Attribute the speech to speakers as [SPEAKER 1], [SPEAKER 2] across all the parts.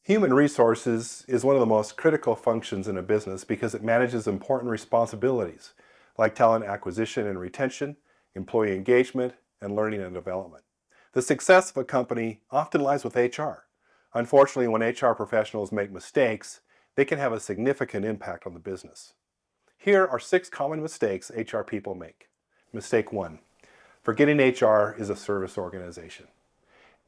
[SPEAKER 1] Human resources is one of the most critical functions in a business because it manages important responsibilities like talent acquisition and retention, employee engagement, and learning and development. The success of a company often lies with HR. Unfortunately, when HR professionals make mistakes, they can have a significant impact on the business. Here are 6 common mistakes HR people make. Mistake 1. Forgetting HR is a service organization.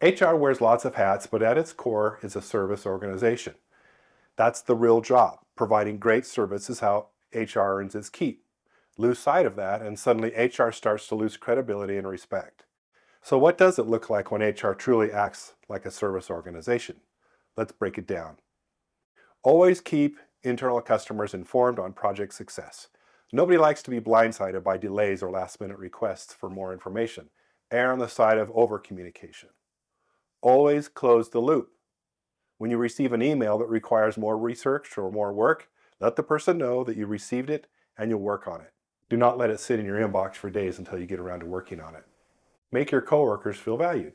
[SPEAKER 1] HR wears lots of hats, but at its core is a service organization. That's the real job. Providing great service is how HR earns its keep. Lose sight of that, and suddenly HR starts to lose credibility and respect. So what does it look like when HR truly acts like a service organization? Let's break it down. Always keep internal customers informed on project success. Nobody likes to be blindsided by delays or last-minute requests for more information. Err on the side of over-communication. Always close the loop. When you receive an email that requires more research or more work, let the person know that you received it and you'll work on it. Do not let it sit in your inbox for days until you get around to working on it. Make your coworkers feel valued.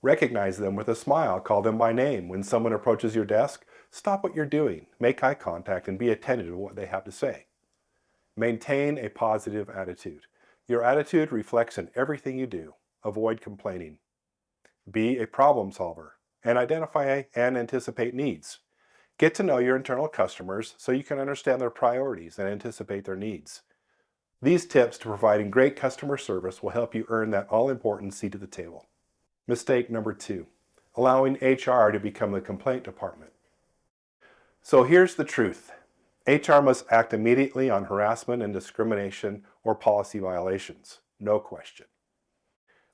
[SPEAKER 1] Recognize them with a smile. Call them by name. When someone approaches your desk, stop what you're doing, make eye contact, and be attentive to what they have to say. Maintain a positive attitude. Your attitude reflects in everything you do. Avoid complaining. Be a problem solver and identify and anticipate needs. Get to know your internal customers so you can understand their priorities and anticipate their needs. These tips to providing great customer service will help you earn that all-important seat at the table. Mistake number 2, allowing HR to become the complaint department. So here's the truth. HR must act immediately on harassment and discrimination or policy violations, no question.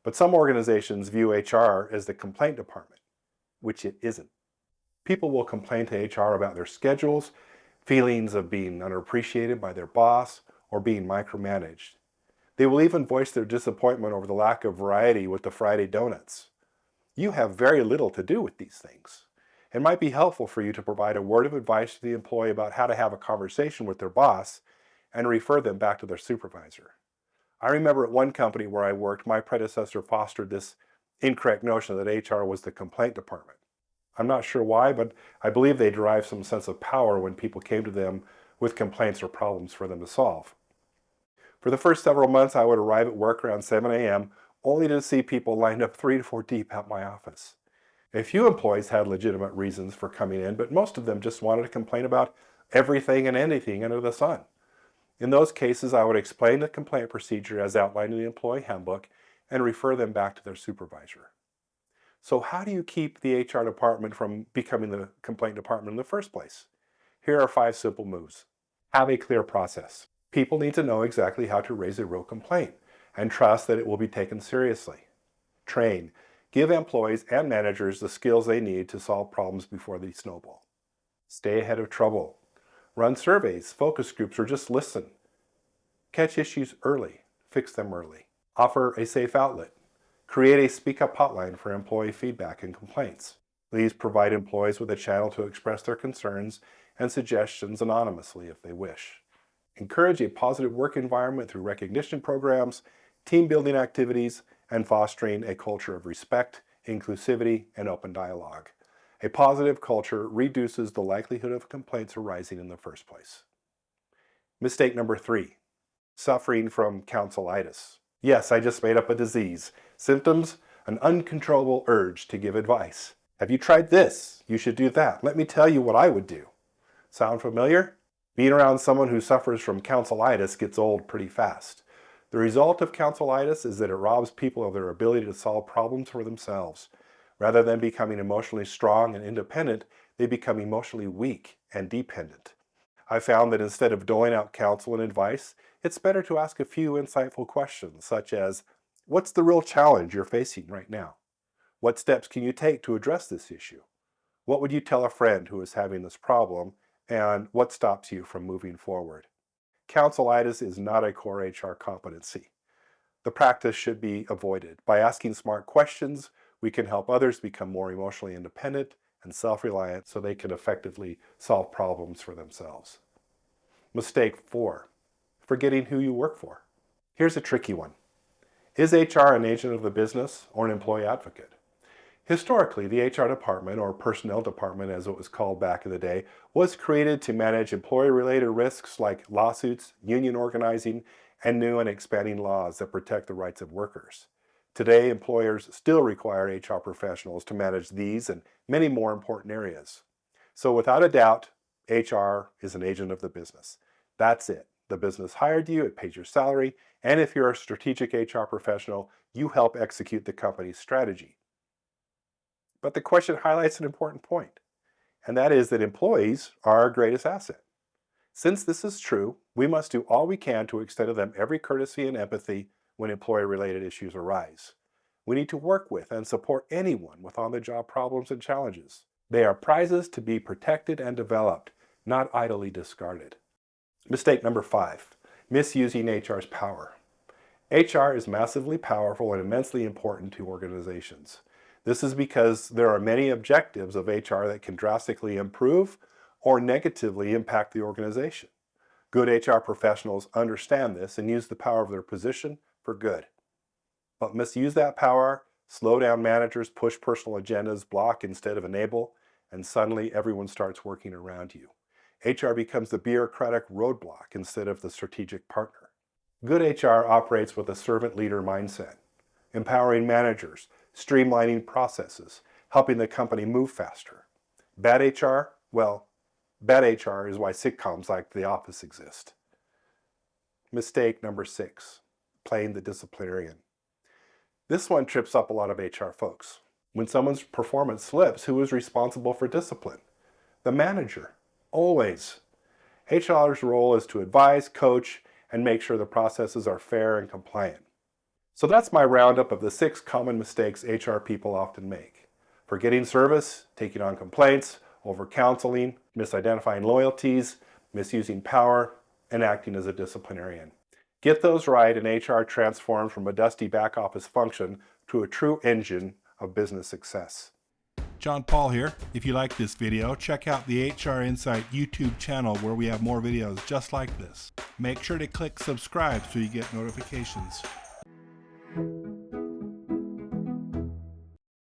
[SPEAKER 1] But some organizations view HR as the complaint department, which it isn't. People will complain to HR about their schedules, feelings of being underappreciated by their boss, or being micromanaged. They will even voice their disappointment over the lack of variety with the Friday donuts. You have very little to do with these things. It might be helpful for you to provide a word of advice to the employee about how to have a conversation with their boss and refer them back to their supervisor. I remember at one company where I worked, my predecessor fostered this incorrect notion that HR was the complaint department. I'm not sure why, but I believe they derived some sense of power when people came to them with complaints or problems for them to solve. For the first several months, I would arrive at work around 7 a.m., only to see people lined up 3 to 4 deep at my office. A few employees had legitimate reasons for coming in, but most of them just wanted to complain about everything and anything under the sun. In those cases, I would explain the complaint procedure as outlined in the employee handbook and refer them back to their supervisor. So how do you keep the HR department from becoming the complaint department in the first place? Here are 5 simple moves. Have a clear process. People need to know exactly how to raise a real complaint and trust that it will be taken seriously. Train. Give employees and managers the skills they need to solve problems before they snowball. Stay ahead of trouble. Run surveys, focus groups, or just listen. Catch issues early. Fix them early. Offer a safe outlet. Create a speak-up hotline for employee feedback and complaints. These provide employees with a channel to express their concerns and suggestions anonymously if they wish. Encourage a positive work environment through recognition programs, team building activities, and fostering a culture of respect, inclusivity, and open dialogue. A positive culture reduces the likelihood of complaints arising in the first place. Mistake number 3, suffering from counselitis. Yes, I just made up a disease. Symptoms, an uncontrollable urge to give advice. Have you tried this? You should do that. Let me tell you what I would do. Sound familiar? Being around someone who suffers from counselitis gets old pretty fast. The result of counselitis is that it robs people of their ability to solve problems for themselves. Rather than becoming emotionally strong and independent, they become emotionally weak and dependent. I found that instead of doling out counsel and advice, it's better to ask a few insightful questions, such as, what's the real challenge you're facing right now? What steps can you take to address this issue? What would you tell a friend who is having this problem? And what stops you from moving forward? Counselitis is not a core HR competency. The practice should be avoided. By asking smart questions, we can help others become more emotionally independent and self-reliant so they can effectively solve problems for themselves. Mistake 4, forgetting who you work for. Here's a tricky one. Is HR an agent of the business or an employee advocate? Historically, the HR department, or personnel department as it was called back in the day, was created to manage employee-related risks like lawsuits, union organizing, and new and expanding laws that protect the rights of workers. Today, employers still require HR professionals to manage these and many more important areas. So without a doubt, HR is an agent of the business. That's it. The business hired you, it pays your salary, and if you're a strategic HR professional, you help execute the company's strategy. But the question highlights an important point, and that is that employees are our greatest asset. Since this is true, we must do all we can to extend to them every courtesy and empathy when employee-related issues arise. We need to work with and support anyone with on-the-job problems and challenges. They are prizes to be protected and developed, not idly discarded. Mistake number 5, misusing HR's power. HR is massively powerful and immensely important to organizations. This is because there are many objectives of HR that can drastically improve or negatively impact the organization. Good HR professionals understand this and use the power of their position for good. But misuse that power, slow down managers, push personal agendas, block instead of enable, and suddenly everyone starts working around you. HR becomes the bureaucratic roadblock instead of the strategic partner. Good HR operates with a servant leader mindset, empowering managers, streamlining processes, helping the company move faster. Bad HR? Well, bad HR is why sitcoms like The Office exist. Mistake number 6, playing the disciplinarian. This one trips up a lot of HR folks. When someone's performance slips, who is responsible for discipline? The manager. Always. HR's role is to advise, coach, and make sure the processes are fair and compliant. So that's my roundup of the 6 common mistakes HR people often make. Forgetting service, taking on complaints, over-counseling, misidentifying loyalties, misusing power, and acting as a disciplinarian. Get those right and HR transforms from a dusty back office function to a true engine of business success.
[SPEAKER 2] John Paul here. If you like this video, check out the HR Insight YouTube channel where we have more videos just like this. Make sure to click subscribe so you get notifications.